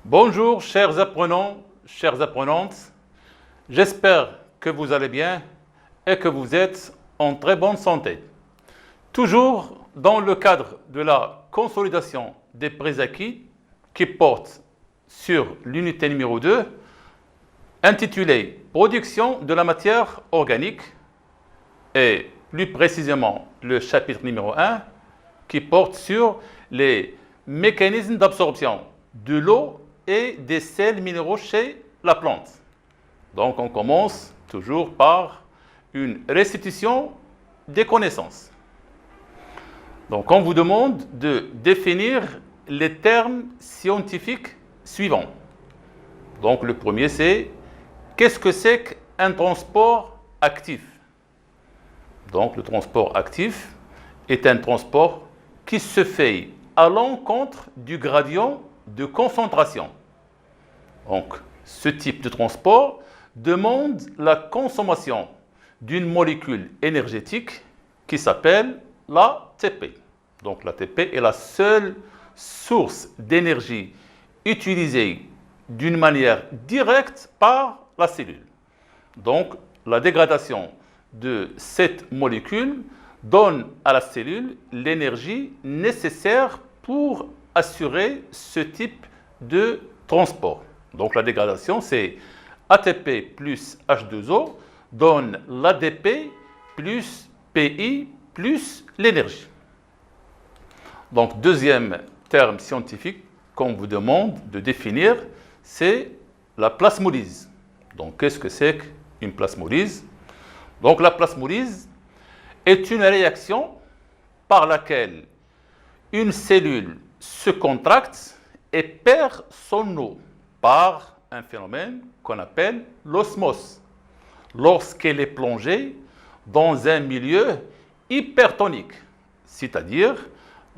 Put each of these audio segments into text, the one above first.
Bonjour chers apprenants, chères apprenantes, j'espère que vous allez bien et que vous êtes en très bonne santé. Toujours dans le cadre de la consolidation des préacquis qui porte sur l'unité numéro 2, intitulée Production de la matière organique et plus précisément le chapitre numéro 1 qui porte sur les mécanismes d'absorption de l'eau et des sels minéraux chez la plante. Donc on commence toujours par une restitution des connaissances. Donc on vous demande de définir les termes scientifiques suivants. Donc le premier c'est qu'est-ce que c'est qu'un transport actif? Donc le transport actif est un transport qui se fait à l'encontre du gradient de concentration. Donc, ce type de transport demande la consommation d'une molécule énergétique qui s'appelle l'ATP. Donc, l'ATP est la seule source d'énergie utilisée d'une manière directe par la cellule. Donc, la dégradation de cette molécule donne à la cellule l'énergie nécessaire pour assurer ce type de transport. Donc la dégradation, c'est ATP plus H2O donne l'ADP plus PI plus l'énergie. Donc deuxième terme scientifique qu'on vous demande de définir, c'est la plasmolyse. Donc qu'est-ce que c'est qu'une plasmolyse? Donc la plasmolyse est une réaction par laquelle une cellule se contracte et perd son eau par un phénomène qu'on appelle l'osmose, lorsqu'elle est plongée dans un milieu hypertonique, c'est-à-dire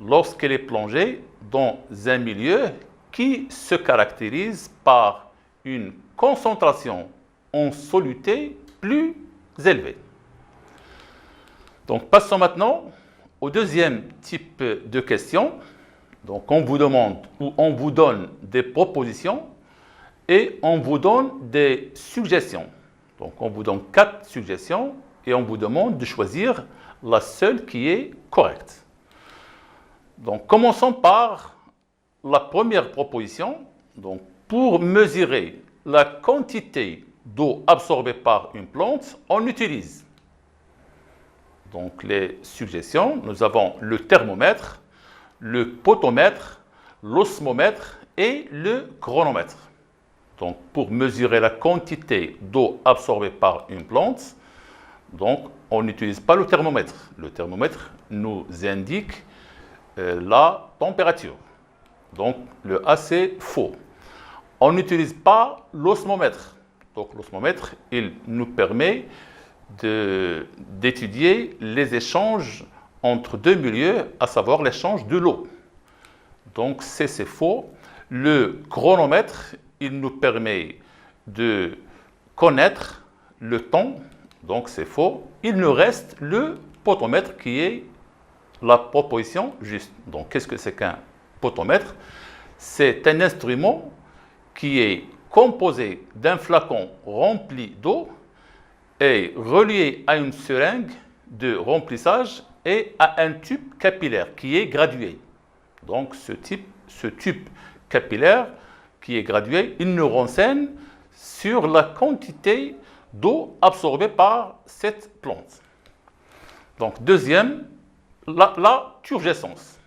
lorsqu'elle est plongée dans un milieu qui se caractérise par une concentration en soluté plus élevée. Donc passons maintenant au deuxième type de question. Donc on vous demande ou on vous donne des propositions et on vous donne des suggestions. Donc on vous donne 4 suggestions et on vous demande de choisir la seule qui est correcte. Donc commençons par la première proposition. Donc pour mesurer la quantité d'eau absorbée par une plante, on utilise donc les suggestions. Nous avons le thermomètre, le potomètre, l'osmomètre et le chronomètre. Donc, pour mesurer la quantité d'eau absorbée par une plante, donc, on n'utilise pas le thermomètre. Le thermomètre nous indique la température. Donc, le A, c'est faux. On n'utilise pas l'osmomètre. Donc, l'osmomètre, il nous permet d'étudier les échanges entre deux milieux, à savoir l'échange de l'eau. Donc, c'est faux. Le chronomètre, il nous permet de connaître le temps. Donc, c'est faux. Il nous reste le potomètre qui est la proposition juste. Donc, qu'est-ce que c'est qu'un potomètre? C'est un instrument qui est composé d'un flacon rempli d'eau et relié à une seringue de remplissage et à un tube capillaire qui est gradué. Donc ce tube capillaire qui est gradué, il nous renseigne sur la quantité d'eau absorbée par cette plante. Donc deuxième, la turgescence.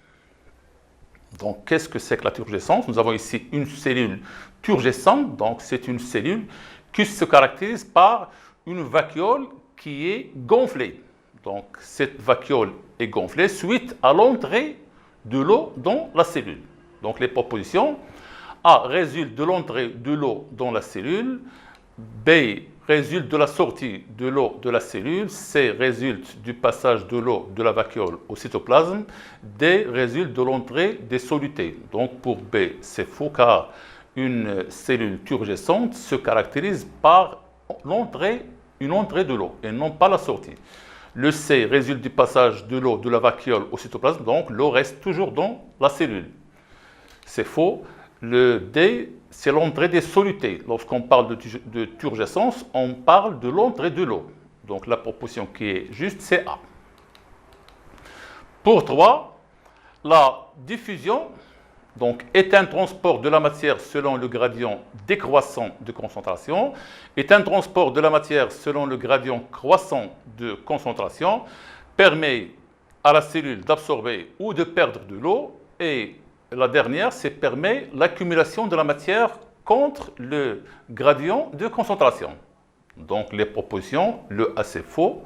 Donc qu'est-ce que c'est que la turgescence? Nous avons ici une cellule turgescente, donc c'est une cellule qui se caractérise par une vacuole qui est gonflée. Donc, cette vacuole est gonflée suite à l'entrée de l'eau dans la cellule. Donc, les propositions A résulte de l'entrée de l'eau dans la cellule, B résulte de la sortie de l'eau de la cellule, C résulte du passage de l'eau de la vacuole au cytoplasme, D résulte de l'entrée des solutés. Donc, pour B, c'est faux car une cellule turgescente se caractérise par une entrée de l'eau et non pas la sortie. Le C résulte du passage de l'eau de la vacuole au cytoplasme, donc l'eau reste toujours dans la cellule. C'est faux. Le D, c'est l'entrée des solutés. Lorsqu'on parle de turgescence, on parle de l'entrée de l'eau. Donc la proposition qui est juste, c'est A. Pour 3, la diffusion donc, est un transport de la matière selon le gradient décroissant de concentration, est un transport de la matière selon le gradient croissant de concentration, permet à la cellule d'absorber ou de perdre de l'eau, et la dernière, c'est permet l'accumulation de la matière contre le gradient de concentration. Donc les propositions, le A c'est faux,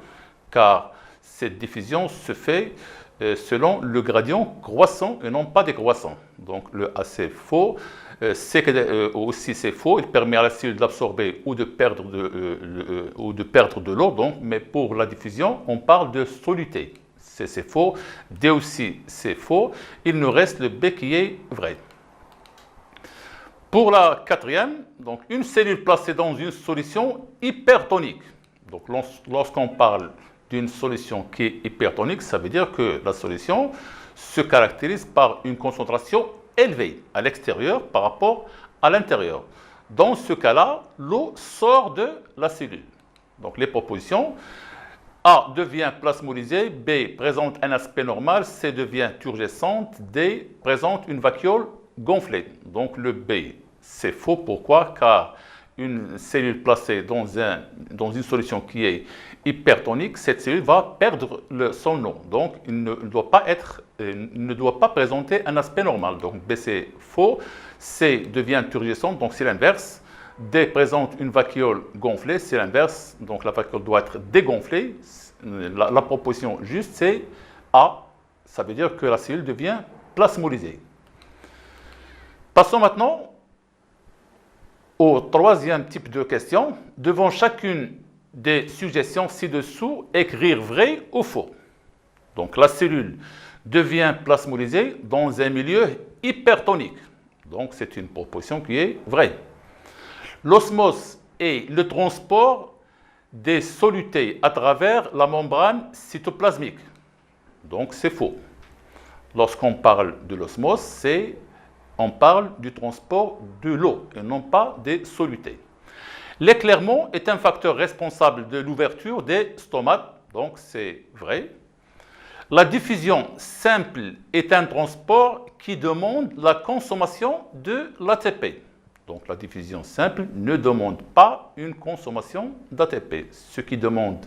car cette diffusion se fait selon le gradient croissant et non pas décroissant. Donc le A c'est faux, aussi c'est faux, il permet à la cellule d'absorber ou de perdre de l'eau, donc, mais pour la diffusion, on parle de soluté. C c'est faux, D aussi c'est faux, il nous reste le B qui est vrai. Pour la quatrième, donc une cellule placée dans une solution hypertonique. Donc lorsqu'on parle d'une solution qui est hypertonique, ça veut dire que la solution se caractérise par une concentration élevée à l'extérieur par rapport à l'intérieur. Dans ce cas-là, l'eau sort de la cellule. Donc les propositions, A devient plasmolysée, B présente un aspect normal, C devient turgescente, D présente une vacuole gonflée. Donc le B, c'est faux. Pourquoi? Car une cellule placée dans une solution qui est hypertonique, cette cellule va perdre son eau. Donc, il ne doit pas présenter un aspect normal. Donc, B, c'est faux. C devient turgescente, donc c'est l'inverse. D présente une vacuole gonflée, c'est l'inverse. Donc, la vacuole doit être dégonflée. La proposition juste, c'est A. Ça veut dire que la cellule devient plasmolysée. Passons maintenant au troisième type de question. Devant chacune des suggestions ci-dessous, écrire vrai ou faux. Donc la cellule devient plasmolysée dans un milieu hypertonique. Donc c'est une proposition qui est vraie. L'osmose est le transport des solutés à travers la membrane cytoplasmique. Donc c'est faux. Lorsqu'on parle de l'osmose, on parle du transport de l'eau et non pas des solutés. L'éclairement est un facteur responsable de l'ouverture des stomates, donc c'est vrai. La diffusion simple est un transport qui demande la consommation de l'ATP. Donc la diffusion simple ne demande pas une consommation d'ATP. Ce qui demande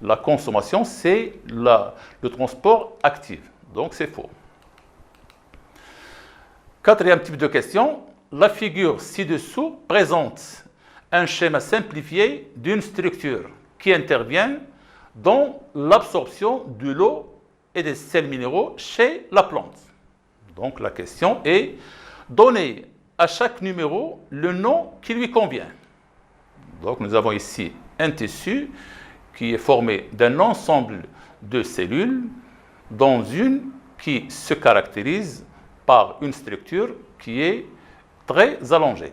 la consommation, c'est le transport actif. Donc c'est faux. Quatrième type de question, la figure ci-dessous présente un schéma simplifié d'une structure qui intervient dans l'absorption de l'eau et des sels minéraux chez la plante. Donc la question est, donner à chaque numéro le nom qui lui convient. Donc nous avons ici un tissu qui est formé d'un ensemble de cellules, dont une qui se caractérise par une structure qui est très allongée.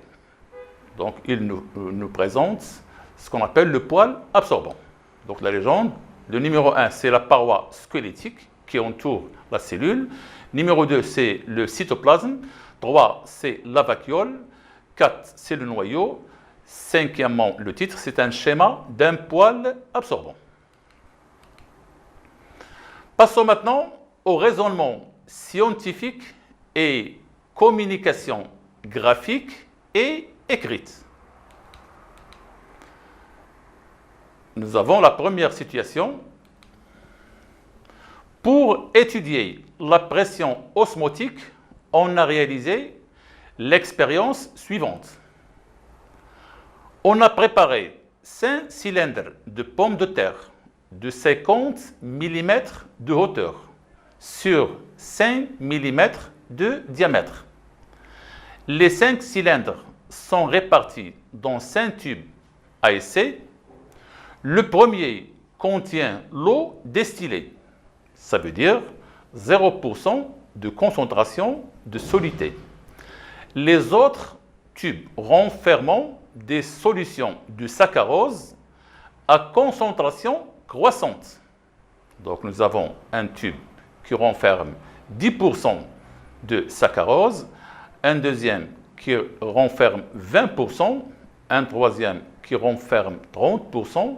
Donc, il nous présente ce qu'on appelle le poil absorbant. Donc, la légende, le numéro 1, c'est la paroi squelettique qui entoure la cellule. Numéro 2, c'est le cytoplasme. 3, c'est la vacuole. 4, c'est le noyau. Cinquièmement, le titre, c'est un schéma d'un poil absorbant. Passons maintenant au raisonnement scientifique et communication graphique et écrite. Nous avons la première situation. Pour étudier la pression osmotique, on a réalisé l'expérience suivante. On a préparé 5 cylindres de pommes de terre de 50 mm de hauteur sur 5 mm de diamètre. Les 5 cylindres sont répartis dans 5 tubes à essai. Le premier contient l'eau distillée. Ça veut dire 0% de concentration de soluté. Les autres tubes renfermant des solutions de saccharose à concentration croissante. Donc nous avons un tube qui renferme 10% de saccharose, un deuxième qui renferme 20%, un troisième qui renferme 30%,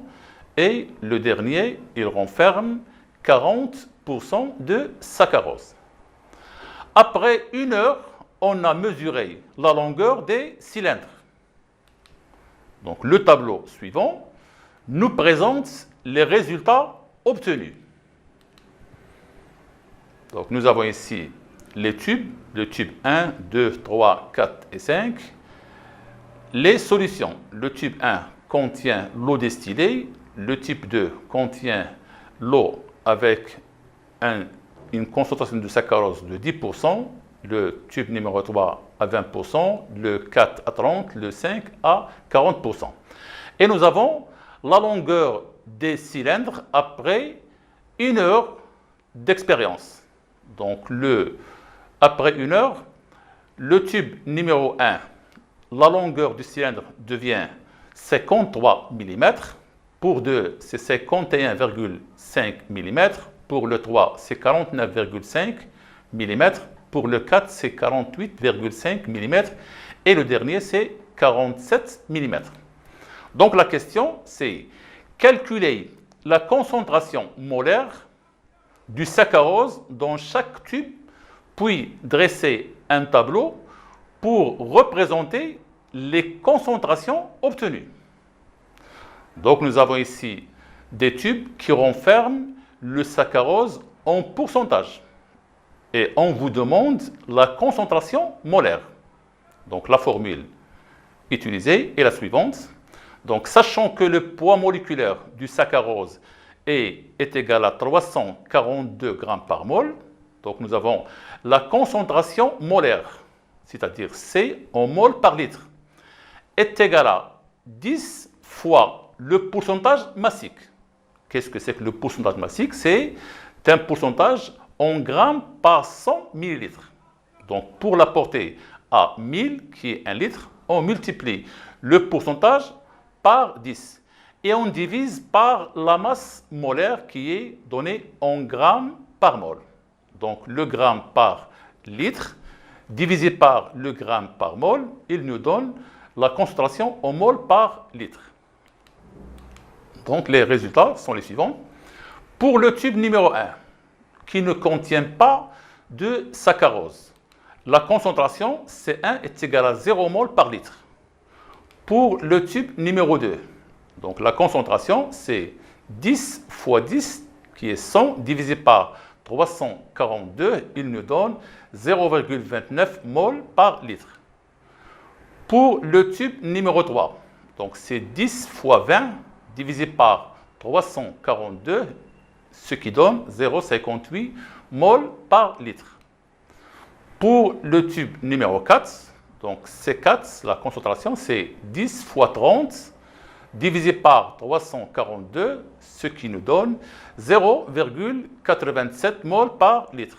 et le dernier, il renferme 40% de saccharose. Après 1 heure, on a mesuré la longueur des cylindres. Donc le tableau suivant nous présente les résultats obtenus. Donc nous avons ici les tubes, le tube 1, 2, 3, 4 et 5. Les solutions, le tube 1 contient l'eau distillée, le type 2 contient l'eau avec une concentration de saccharose de 10%, le tube numéro 3 à 20%, le 4 à 30%, le 5 à 40%. Et nous avons la longueur des cylindres après 1 heure d'expérience. Donc, après 1 heure, le tube numéro 1, la longueur du cylindre devient 53 mm. Pour 2, c'est 51,5 mm. Pour le 3, c'est 49,5 mm. Pour le 4, c'est 48,5 mm. Et le dernier, c'est 47 mm. Donc la question, c'est calculer la concentration molaire du saccharose dans chaque tube, puis dresser un tableau pour représenter les concentrations obtenues. Donc nous avons ici des tubes qui renferment le saccharose en pourcentage. Et on vous demande la concentration molaire. Donc la formule utilisée est la suivante. Donc sachant que le poids moléculaire du saccharose est égal à 342 grammes par mol, donc nous avons la concentration molaire, c'est-à-dire C en mol par litre, est égale à 10 fois le pourcentage massique. Qu'est-ce que c'est que le pourcentage massique? C'est un pourcentage en grammes par 100 millilitres. Donc pour la porter à 1000, qui est 1 litre, on multiplie le pourcentage par 10. Et on divise par la masse molaire qui est donnée en grammes par mol. Donc le gramme par litre divisé par le gramme par mol, il nous donne la concentration en mol par litre. Donc les résultats sont les suivants. Pour le tube numéro 1, qui ne contient pas de saccharose, la concentration C1 est égale à 0 mol par litre. Pour le tube numéro 2, donc la concentration c'est 10 fois 10 qui est 100 divisé par 342, il nous donne 0,29 mol par litre. Pour le tube numéro 3, donc c'est 10 fois 20 divisé par 342, ce qui donne 0,58 mol par litre. Pour le tube numéro 4, donc C4, la concentration c'est 10 fois 30 divisé par 342, ce qui nous donne 0,87 mol par litre.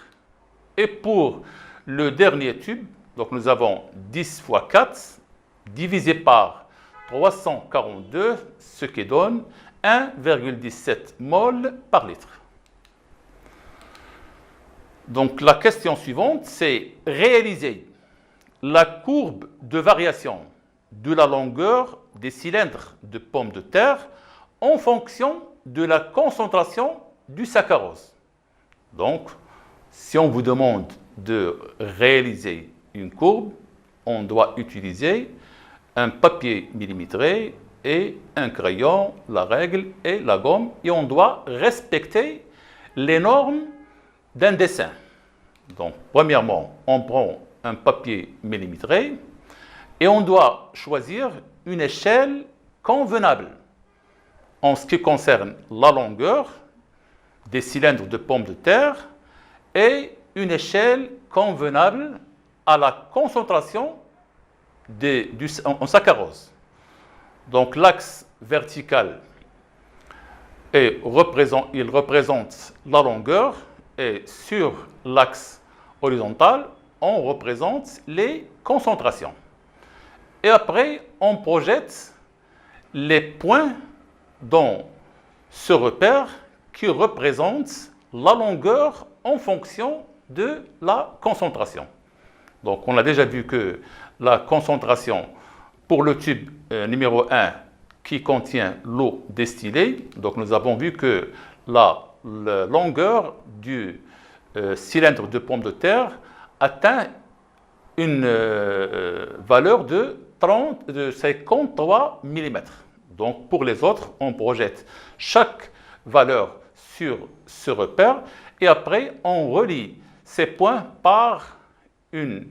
Et pour le dernier tube, donc nous avons 10 fois 4 divisé par 342, ce qui donne 1,17 mol par litre. Donc la question suivante, c'est réaliser la courbe de variation de la longueur des cylindres de pommes de terre en fonction de la concentration du saccharose. Donc, si on vous demande de réaliser une courbe, on doit utiliser un papier millimétré et un crayon, la règle et la gomme, et on doit respecter les normes d'un dessin. Donc, premièrement, on prend un papier millimétré et on doit choisir une échelle convenable en ce qui concerne la longueur des cylindres de pommes de terre et une échelle convenable à la concentration en saccharose. Donc l'axe vertical il représente la longueur et sur l'axe horizontal, on représente les concentrations. Et après, on projette les points dans ce repère qui représente la longueur en fonction de la concentration. Donc on a déjà vu que la concentration pour le tube numéro 1 qui contient l'eau distillée, donc nous avons vu que la longueur du cylindre de pomme de terre atteint une valeur de 53 mm. Donc pour les autres, on projette chaque valeur sur ce repère et après on relie ces points par une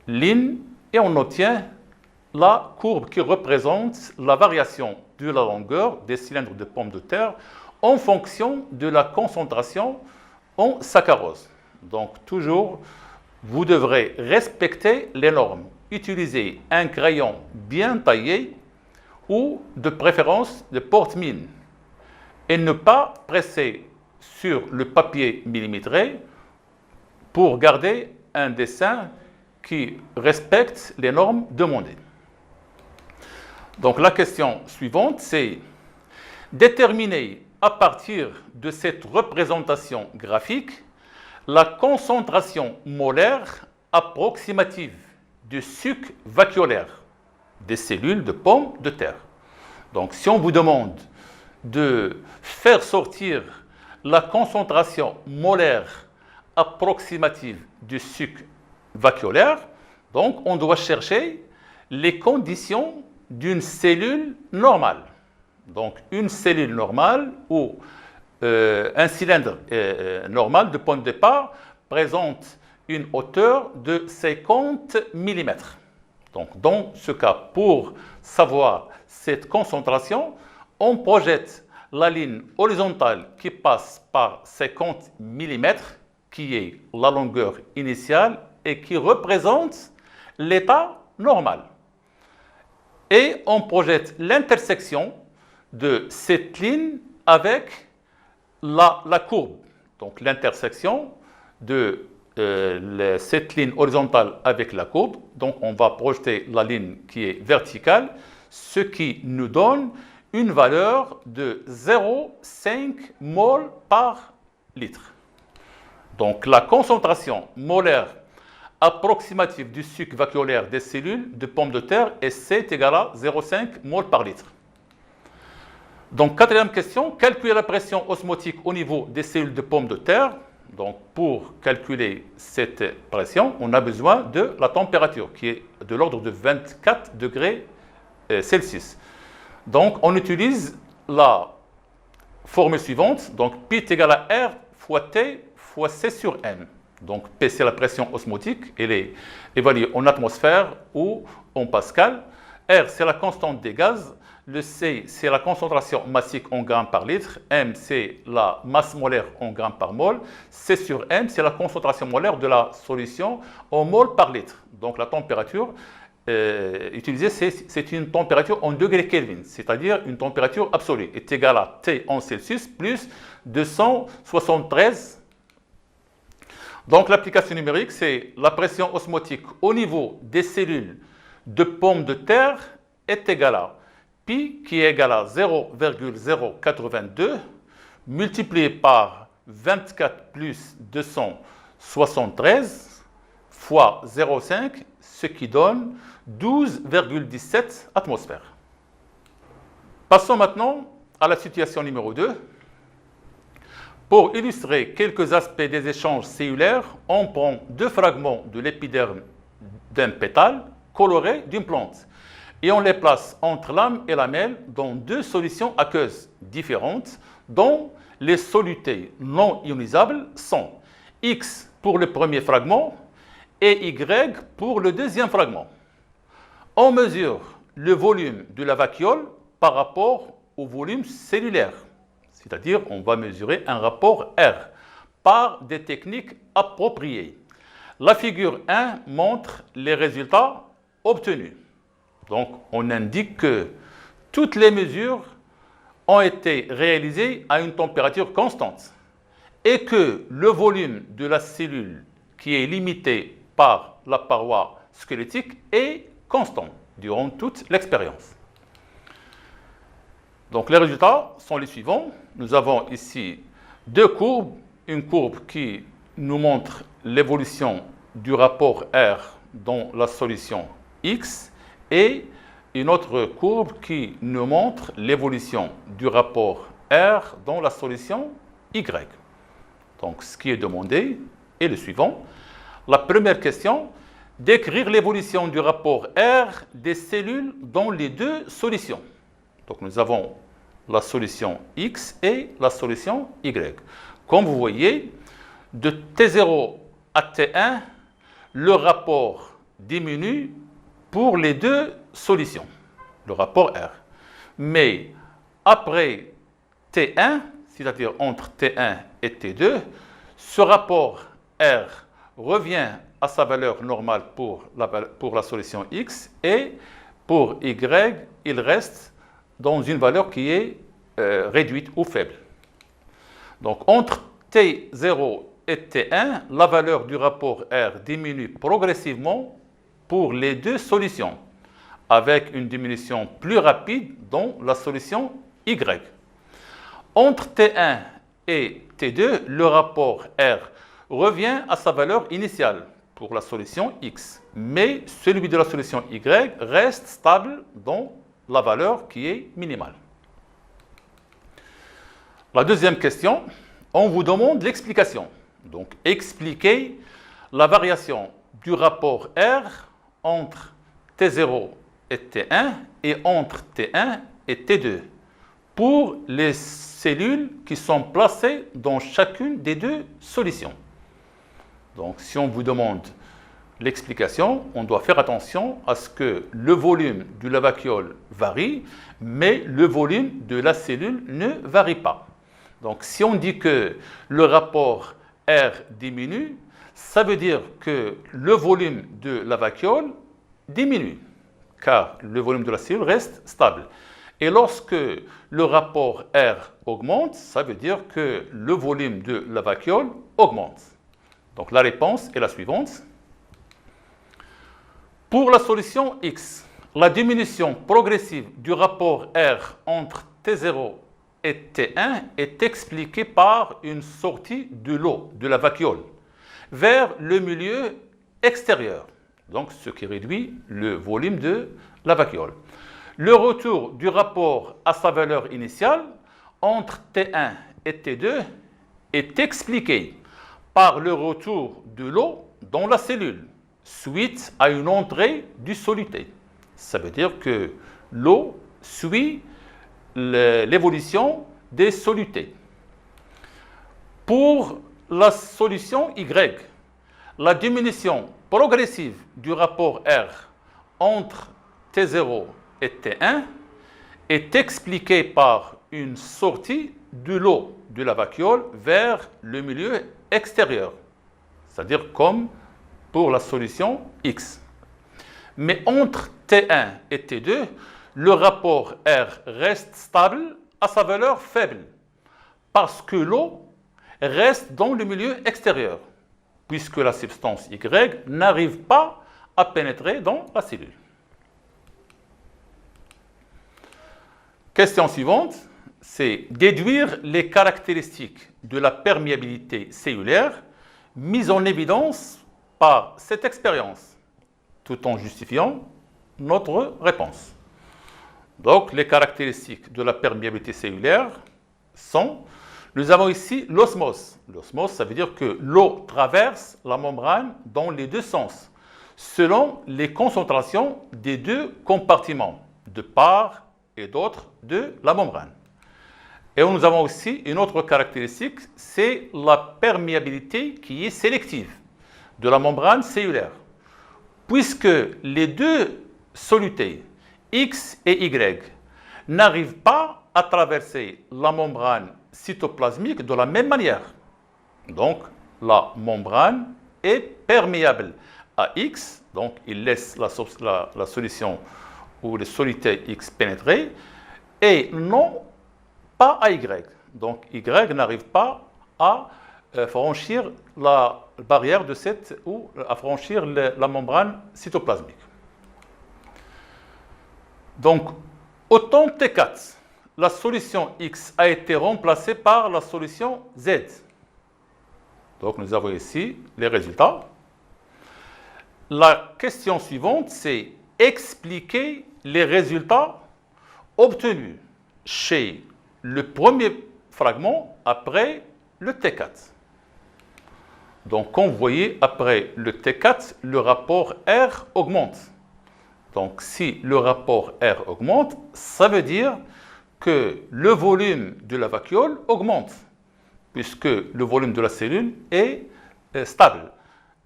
ligne et on obtient la courbe qui représente la variation de la longueur des cylindres de pommes de terre en fonction de la concentration en saccharose. Donc toujours, vous devrez respecter les normes. Utilisez un crayon bien taillé ou de préférence de porte-mine et ne pas presser sur le papier millimétré pour garder un dessin qui respecte les normes demandées. Donc la question suivante, c'est déterminer à partir de cette représentation graphique la concentration molaire approximative du suc vacuolaire des cellules de pommes de terre. Donc si on vous demande de faire sortir la concentration molaire approximative du suc vacuolaire, donc on doit chercher les conditions d'une cellule normale. Donc une cellule normale ou un cylindre normal de point de départ présente une hauteur de 50 mm. Donc dans ce cas, pour savoir cette concentration, on projette la ligne horizontale qui passe par 50 mm, qui est la longueur initiale et qui représente l'état normal. Et on projette l'intersection de cette ligne avec la courbe. Donc l'intersection de cette ligne horizontale avec la courbe. Donc on va projeter la ligne qui est verticale, ce qui nous donne une valeur de 0,5 mol par litre. Donc la concentration molaire approximative du suc vacuolaire des cellules de pommes de terre est C est égal à 0,5 mol par litre. Donc, quatrième question, calculer la pression osmotique au niveau des cellules de pommes de terre. Donc, pour calculer cette pression, on a besoin de la température qui est de l'ordre de 24 degrés Celsius. Donc, on utilise la formule suivante. Donc, P est égal à R fois T fois C sur M. Donc, P, c'est la pression osmotique. Elle est évaluée en atmosphère ou en pascal. R, c'est la constante des gaz. Le C, c'est la concentration massique en grammes par litre. M, c'est la masse molaire en grammes par mol. C sur M, c'est la concentration molaire de la solution en mol par litre. Donc, la température utilisée, c'est une température en degrés Kelvin, c'est-à-dire une température absolue, est égale à T en Celsius plus 273. Donc, l'application numérique, c'est la pression osmotique au niveau des cellules de pommes de terre est égale à Pi, qui est égal à 0,082, multiplié par 24 plus 273 fois 0,5, ce qui donne 12,17 atmosphères. Passons maintenant à la situation numéro 2. Pour illustrer quelques aspects des échanges cellulaires, on prend deux fragments de l'épiderme d'un pétale coloré d'une plante et on les place entre l'âme et lamelle dans deux solutions aqueuses différentes dont les solutés non ionisables sont X pour le premier fragment et Y pour le deuxième fragment. On mesure le volume de la vacuole par rapport au volume cellulaire, c'est-à-dire on va mesurer un rapport R par des techniques appropriées. La figure 1 montre les résultats obtenus. Donc, on indique que toutes les mesures ont été réalisées à une température constante et que le volume de la cellule qui est limité par la paroi squelettique est constant durant toute l'expérience. Donc, les résultats sont les suivants. Nous avons ici deux courbes. Une courbe qui nous montre l'évolution du rapport R dans la solution X et une autre courbe qui nous montre l'évolution du rapport R dans la solution Y. Donc, ce qui est demandé est le suivant. La première question, décrire l'évolution du rapport R des cellules dans les deux solutions. Donc, nous avons la solution X et la solution Y. Comme vous voyez, de T0 à T1, le rapport diminue pour les deux solutions, le rapport R. Mais après T1, c'est-à-dire entre T1 et T2, ce rapport R revient à sa valeur normale pour la solution X et pour Y, il reste dans une valeur qui est réduite ou faible. Donc entre T0 et T1, la valeur du rapport R diminue progressivement pour les deux solutions, avec une diminution plus rapide dans la solution Y. Entre T1 et T2, le rapport R revient à sa valeur initiale pour la solution X, mais celui de la solution Y reste stable dans la valeur qui est minimale. La deuxième question, on vous demande l'explication. Donc, expliquez la variation du rapport R entre T0 et T1 et entre T1 et T2 pour les cellules qui sont placées dans chacune des deux solutions. Donc, si on vous demande l'explication, on doit faire attention à ce que le volume du lavaquiole varie, mais le volume de la cellule ne varie pas. Donc, si on dit que le rapport R diminue, ça veut dire que le volume de la vacuole diminue, car le volume de la cellule reste stable. Et lorsque le rapport R augmente, ça veut dire que le volume de la vacuole augmente. Donc la réponse est la suivante. Pour la solution X, la diminution progressive du rapport R entre T0 et T1 est expliquée par une sortie de l'eau, de la vacuole, vers le milieu extérieur, donc ce qui réduit le volume de la vacuole. Le retour du rapport à sa valeur initiale entre T1 et T2 est expliqué par le retour de l'eau dans la cellule suite à une entrée du soluté. Ça veut dire que l'eau suit l'évolution des solutés. Pour la solution Y, la diminution progressive du rapport R entre T0 et T1 est expliquée par une sortie de l'eau de la vacuole vers le milieu extérieur, c'est-à-dire comme pour la solution X. Mais entre T1 et T2, le rapport R reste stable à sa valeur faible, parce que l'eau reste dans le milieu extérieur, puisque la substance Y n'arrive pas à pénétrer dans la cellule. Question suivante, c'est déduire les caractéristiques de la perméabilité cellulaire mises en évidence par cette expérience, tout en justifiant notre réponse. Donc, les caractéristiques de la perméabilité cellulaire sont, nous avons ici l'osmose. L'osmose, ça veut dire que l'eau traverse la membrane dans les deux sens, selon les concentrations des deux compartiments, de part et d'autre de la membrane. Et nous avons aussi une autre caractéristique, c'est la perméabilité qui est sélective de la membrane cellulaire, puisque les deux solutés, X et Y, n'arrivent pas à traverser la membrane cytoplasmique de la même manière. Donc, la membrane est perméable à X, donc il laisse la solution ou le soluté X pénétrer, et non pas à Y. Donc, Y n'arrive pas à franchir la barrière de cette ou à franchir la membrane cytoplasmique. Donc, au temps T4, la solution X a été remplacée par la solution Z. Donc, nous avons ici les résultats. la question suivante, c'est expliquer les résultats obtenus chez le premier fragment après le T4. Donc, comme vous voyez, après le T4, le rapport R augmente. Donc, si le rapport R augmente, ça veut dire que le volume de la vacuole augmente, puisque le volume de la cellule est stable.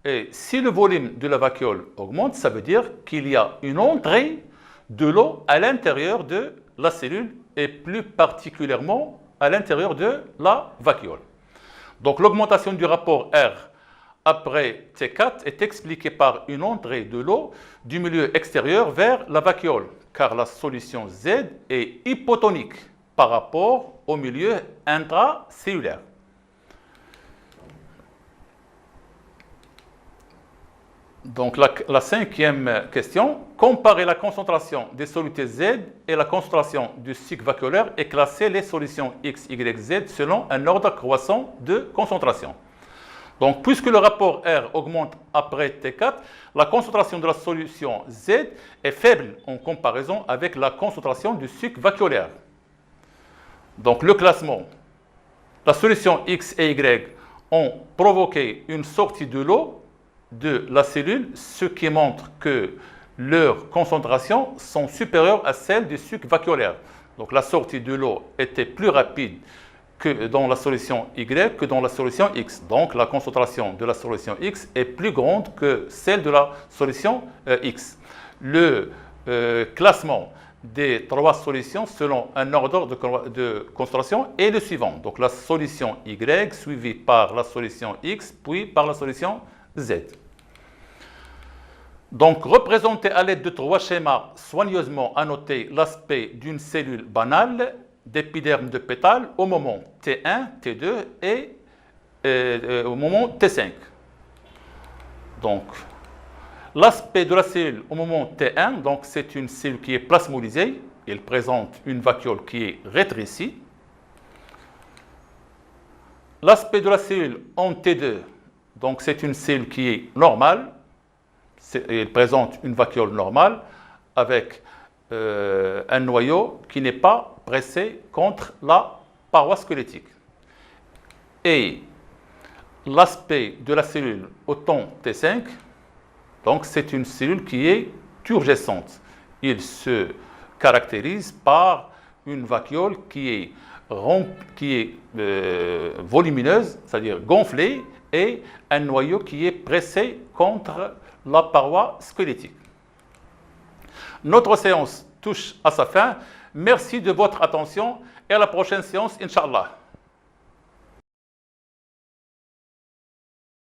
Et si le volume de la vacuole augmente, ça veut dire qu'il y a une entrée de l'eau à l'intérieur de la cellule et plus particulièrement à l'intérieur de la vacuole. Donc l'augmentation du rapport R après T4 est expliquée par une entrée de l'eau du milieu extérieur vers la vacuole, car la solution Z est hypotonique par rapport au milieu intracellulaire. Donc la cinquième question, comparer la concentration des solutés Z et la concentration du cycle vacuolaire et classer les solutions X, Y, Z selon un ordre croissant de concentration. Donc puisque le rapport R augmente après T4, la concentration de la solution Z est faible en comparaison avec la concentration du cycle vacuolaire. Donc le classement, la solution X et Y ont provoqué une sortie de l'eau de la cellule, ce qui montre que leurs concentrations sont supérieures à celles du suc vacuolaire. Donc la sortie de l'eau était plus rapide que dans la solution Y que dans la solution X. Donc la concentration de la solution X est plus grande que celle de la solution X. Le classement des trois solutions selon un ordre de concentration est le suivant. Donc la solution Y suivie par la solution X puis par la solution Z. Donc, représenter à l'aide de trois schémas soigneusement annotés l'aspect d'une cellule banale d'épiderme de pétale au moment T1, T2 et au moment T5. Donc, l'aspect de la cellule au moment T1, donc c'est une cellule qui est plasmolysée, elle présente une vacuole qui est rétrécie. L'aspect de la cellule en T2, donc c'est une cellule qui est normale. Elle présente une vacuole normale avec un noyau qui n'est pas pressé contre la paroi squelettique. Et l'aspect de la cellule au temps T5, donc c'est une cellule qui est turgescente. Il se caractérise par une vacuole qui est volumineuse, c'est-à-dire gonflée, et un noyau qui est pressé contre la paroi squelettique. Notre séance touche à sa fin. Merci de votre attention et à la prochaine séance, Inch'Allah.